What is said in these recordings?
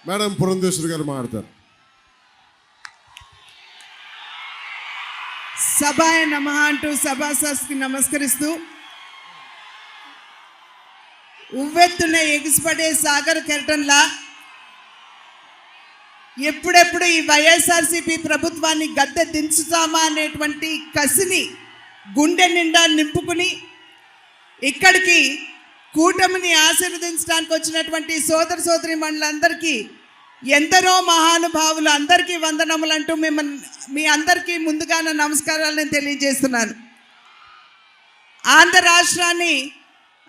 Madam Purandeswari గారు మాట్లాడతారు. సభాయ నమః అంటూ సభాసస్కి నమస్కరిస్తూ, ఉవ్వెత్తున ఎగిసిపడే సాగర్ కెరటంలా ఎప్పుడెప్పుడు ఈ వైఎస్ఆర్సీపీ ప్రభుత్వాన్ని గద్దె దించుతామా అనేటువంటి కసిని గుండె నిండా నింపుకుని ఇక్కడికి కూటమిని ఆశీర్వదించడానికి వచ్చినటువంటి సోదర సోదరీమణులందరికీ, ఎందరో మహానుభావులు అందరికీ వందనములు అంటూ మీ అందరికీ ముందుగానే నమస్కారాలను తెలియజేస్తున్నాను. ఆంధ్ర రాష్ట్రాన్ని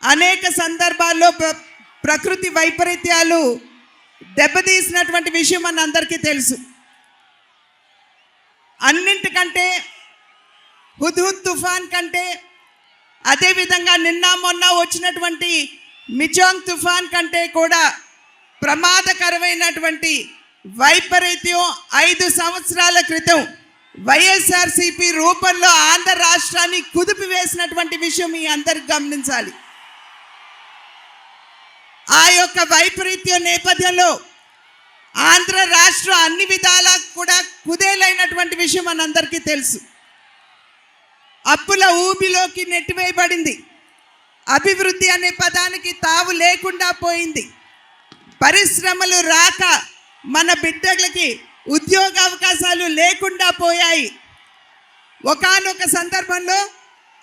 అనేక సందర్భాల్లో ప్రకృతి వైపరీత్యాలు దెబ్బతీసినటువంటి విషయం మన అందరికీ తెలుసు. అన్నింటికంటే హుద్హుద్ తుఫాన్ కంటే, అదేవిధంగా నిన్న మొన్న వచ్చినటువంటి మిజోంగ్ తుఫాన్ కంటే కూడా ప్రమాదకరమైనటువంటి వైపరీత్యం 5 సంవత్సరాల క్రితం వైఎస్ఆర్సీపీ రూపంలో ఆంధ్ర రాష్ట్రాన్ని కుదిపివేసినటువంటి విషయం మీ అందరికి గమనించాలి. ఆ యొక్క వైపరీత్యం నేపథ్యంలో ఆంధ్ర రాష్ట్రం అన్ని విధాలా కూడా కుదేలైనటువంటి విషయం మనందరికీ తెలుసు. అప్పుల ఊబిలోకి నెట్టివేయబడింది. అభివృద్ధి అనే పదానికి తావు లేకుండా పోయింది. పరిశ్రమలు రాక మన బిడ్డలకి ఉద్యోగ అవకాశాలు లేకుండా పోయాయి. ఒకానొక సందర్భంలో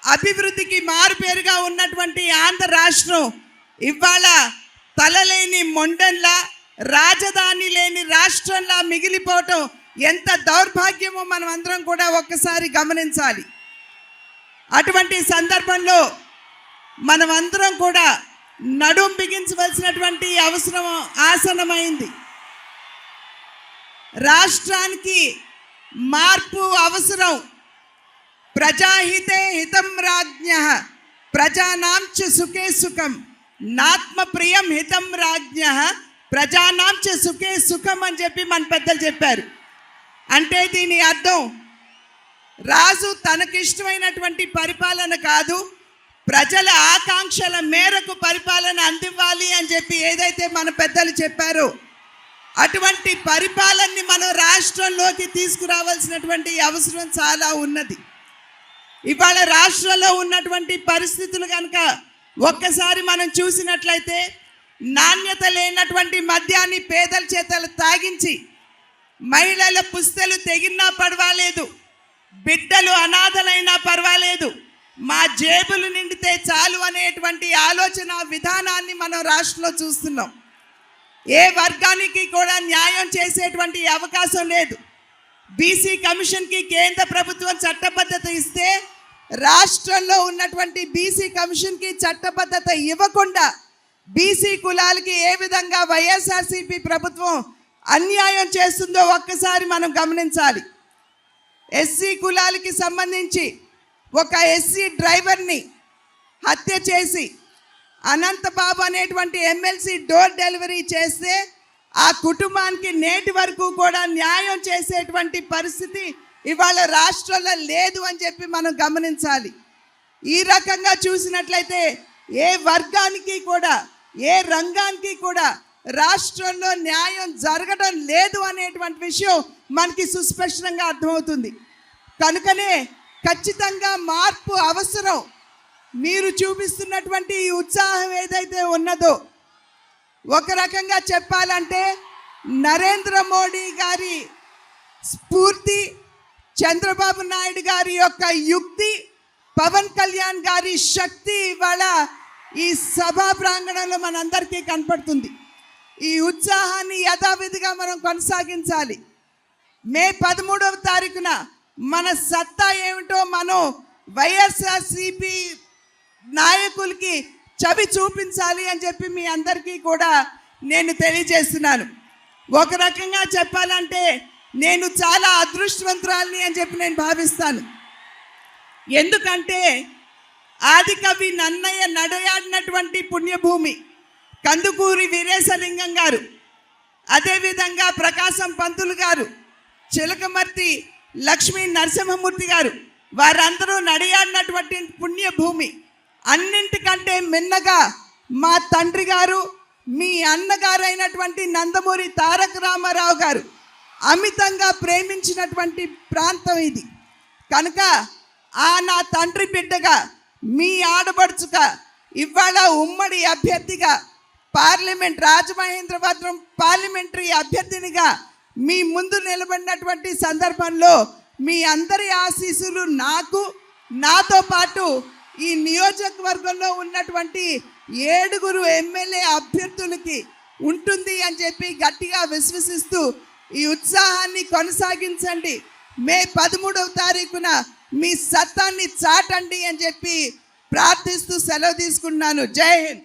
అభివృద్ధికి మారుపేరుగా ఉన్నటువంటి ఆంధ్ర రాష్ట్రం ఇవాళ తలలేని మొండంలా, రాజధాని లేని రాష్ట్రంలా మిగిలిపోవటం ఎంత దౌర్భాగ్యమో మనం అందరం కూడా ఒక్కసారి గమనించాలి. అటువంటి సందర్భంలో మనం అందరం కూడా నడుం బిగించవలసినటువంటి అవసరం ఆసన్నమైంది. రాష్ట్రానికి మార్పు అవసరం. ప్రజాహితే హితం రాజ్ఞః ప్రజానాం చ సుఖే సుఖం నాత్మ ప్రియం హితం రాజ్ఞః ప్రజానాం చ సుఖే సుఖం అని చెప్పి మన పెద్దలు చెప్పారు. అంటే దీని అర్థం, రాజు తనకిష్టమైనటువంటి పరిపాలన కాదు, ప్రజల ఆకాంక్షల మేరకు పరిపాలన అందివ్వాలి అని చెప్పి ఏదైతే మన పెద్దలు చెప్పారో అటువంటి పరిపాలనని మనం రాష్ట్రంలోకి తీసుకురావాల్సినటువంటి అవసరం చాలా ఉన్నది. ఇవాళ రాష్ట్రంలో ఉన్నటువంటి పరిస్థితులు కనుక ఒక్కసారి మనం చూసినట్లయితే, నాణ్యత లేనటువంటి మద్యాన్ని పేదల చేతలు తాగించి మహిళల పుస్తలు తెగినా పర్వాలేదు, బిడ్డలు అనాథలైనా పర్వాలేదు, మా జేబులు నిండితే చాలు అనేటువంటి ఆలోచన విధానాన్ని మనం రాష్ట్రంలో చూస్తున్నాం. ఏ వర్గానికి కూడా న్యాయం చేసేటువంటి అవకాశం లేదు. బీసీ కమిషన్కి కేంద్ర ప్రభుత్వం చట్టబద్ధత ఇస్తే, రాష్ట్రంలో ఉన్నటువంటి బీసీ కమిషన్కి చట్టబద్ధత ఇవ్వకుండా బీసీ కులాలకి ఏ విధంగా వైఎస్ఆర్సీపీ ప్రభుత్వం అన్యాయం చేస్తుందో ఒక్కసారి మనం గమనించాలి. ఎస్సీ కులాలకి సంబంధించి ఒక ఎస్సీ డ్రైవర్ని హత్య చేసి అనంతబాబు అనేటువంటి ఎమ్మెల్సీ డోర్ డెలివరీ చేస్తే ఆ కుటుంబానికి నేటి వరకు కూడా న్యాయం చేసేటువంటి పరిస్థితి ఇవాళ రాష్ట్రంలో లేదు అని చెప్పి మనం గమనించాలి. ఈ రకంగా చూసినట్లయితే ఏ వర్గానికి కూడా, ఏ రంగానికి కూడా రాష్ట్రంలో న్యాయం జరగడం లేదు అనేటువంటి విషయం మనకి సుస్పష్టంగా అర్థమవుతుంది. కనుకనే ఖచ్చితంగా మార్పు అవసరం. మీరు చూపిస్తున్నటువంటి ఈ ఉత్సాహం ఏదైతే ఉన్నదో, ఒక రకంగా చెప్పాలంటే నరేంద్ర మోడీ గారి స్ఫూర్తి, చంద్రబాబు నాయుడు గారి యొక్క యుక్తి, పవన్ కళ్యాణ్ గారి శక్తి ఇవాళ ఈ సభా ప్రాంగణంలో మనందరికీ కనపడుతుంది. ఈ ఉత్సాహాన్ని యథావిధిగా మనం కొనసాగించాలి. మే 13వ తారీఖున మన సత్తా ఏమిటో మనం వైఎస్ఆర్సీపీ నాయకులకి చవి చూపించాలి అని చెప్పి మీ అందరికీ కూడా నేను తెలియజేస్తున్నాను. ఒక రకంగా చెప్పాలంటే నేను చాలా అదృష్టవంతురాలిని అని చెప్పి నేను భావిస్తాను. ఎందుకంటే ఆదికవి నన్నయ్య నడయాడినటువంటి పుణ్యభూమి కందుకూరి వీరేశలింగం గారు, అదేవిధంగా ప్రకాశం పంతులు గారు, చిలకమర్తి లక్ష్మీ నరసింహమూర్తి గారు, వారందరూ నడయాడినటువంటి పుణ్యభూమి. అన్నింటికంటే మిన్నగా మా తండ్రి గారు, మీ అన్నగారైనటువంటి నందమూరి తారక రామారావు గారు అమితంగా ప్రేమించినటువంటి ప్రాంతం ఇది. కనుక నా తండ్రి బిడ్డగా, మీ ఆడబడుచుగా, ఇవాళ ఉమ్మడి అభ్యర్థిగా, పార్లమెంట్ రాజమహేంద్రవరం పార్లమెంటరీ అభ్యర్థినిగా మీ ముందు నిలబడినటువంటి సందర్భంలో మీ అందరి ఆశీస్సులు నాకు, నాతో పాటు ఈ నియోజకవర్గంలో ఉన్నటువంటి 7 ఎమ్మెల్యే అభ్యర్థులకి ఉంటుంది అని చెప్పి గట్టిగా విశ్వసిస్తూ ఈ ఉత్సాహాన్ని కొనసాగించండి. మే 13వ తారీఖున మీ సత్తాన్ని చాటండి అని చెప్పి ప్రార్థిస్తూ సెలవు తీసుకున్నాను. జై హింద్.